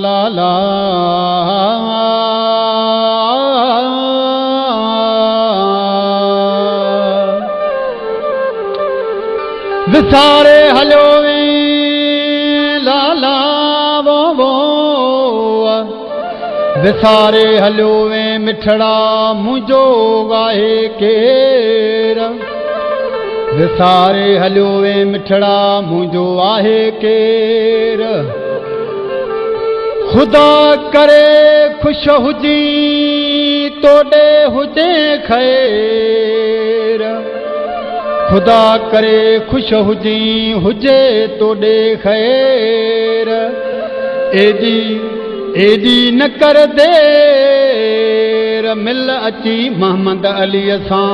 ला ला विसारे हलो वे ला ला वो विसारे हलो वे मिठड़ा मुझो गाए केर विसारे हलो वे मिठड़ा मुझो आहे केर खुदा करे खुश हुजी तोड़े हुजे खैर खुदा करे खुश हुजी हुजे तोड़े खैर एडी एडी न कर देर मिल अची मोहम्मद अली सां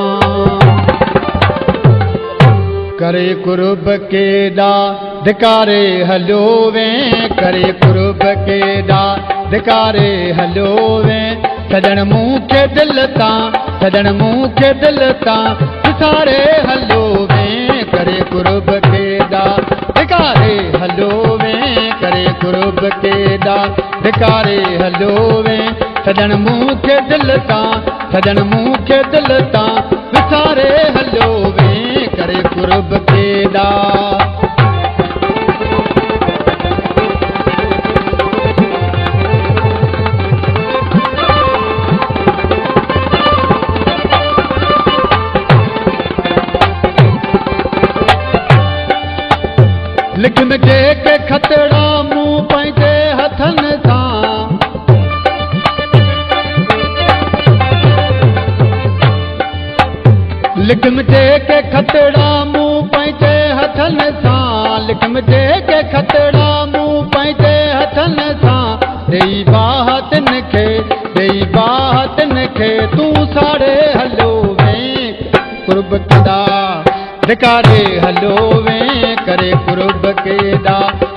करे कुर्ब केदा धिकारे हलो वे करे कुर्ब केदा धिकारे हलो वे सजन मुँह के दिल तां सजन मुँह के दिल तां विसारे हलो वे करे कुर्ब केदा धिकारे हलो वे करे कुर्ब केदा धिकारे हलो वे सजन मुँह के दिल तां सजन मुँह के दिल तां विसारे हलो वे करे कुर्ब केदा लिख मिटे के खतड़ा मुँह पंहिंजे हथनि सां लिख मिटे के खतड़ा मुँह पंहिंजे हथनि सां लिख मिटे के खतड़ा मुँह पंहिंजे हथनि सां ॾेई बाहतिन खे तूं साड़े हलो वे कुर्ब केदा धिकारे हलो वे करे कुर्ब केदा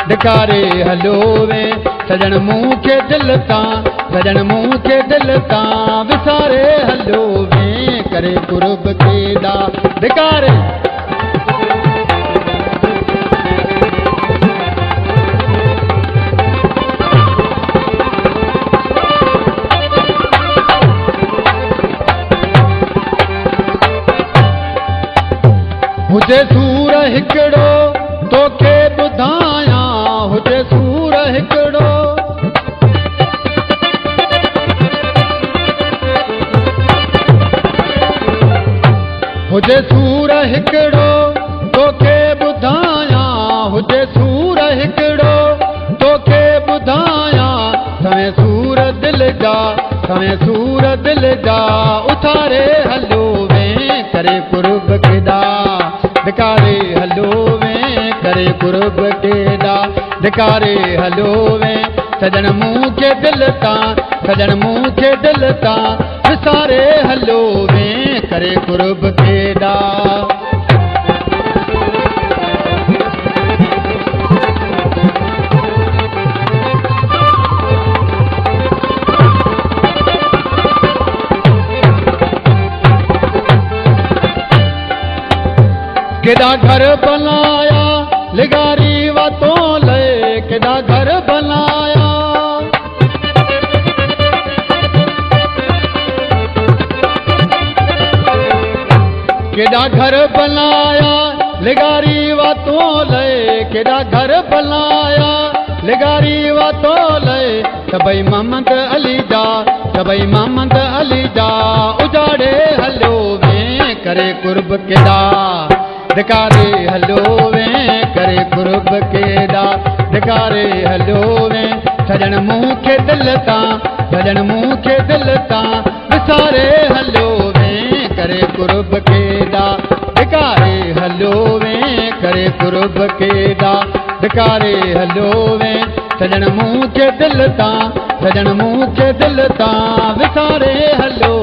धिकारे हलो वे सजन मुँह के दिल तां सजन मुँह के दिल तां विसारे हलो वे करे कुर्ब केदा धिकारे हुजे सूर हिकिड़ो तोखे ॿुधायां हुजे सूर हिकिड़ो हुजे सूर हिकिड़ो तोखे ॿुधायां हुजे सूर हिकिड़ो तोखे ॿुधायां सवें सूर दिल जा उथारे हलो वे करे कुर्ब केदा धिकारे हलो वे करे कुर्ब केदा धिकारे हलो वे सजन मुँह के दिल तां सजन मुँह के दिल तां विसारे हलो वे करे कुर्ब केदा केदा घर बनाया लिगारी वातों ले केदा घर बनाया केदा घर बनाया लिगारी वातों ले केदा घर बनाया लिगारी वातों ले सबई मोहम्मद अली जा उजाड़े हलो वे करे कुर्ब केदा धिकारे हलो वे करे कुर्ब केदा धिकारे हलो वे सजन मुँह के दिल तां सजन मुँह के दिल तां विसारे हलो वे करे कुर्ब केदा धिकारे हलो वे करे कुर्ब केदा धिकारे हलो वे सजन मुँह के दिल तां सजन मुँह के दिल तां विसारे हलो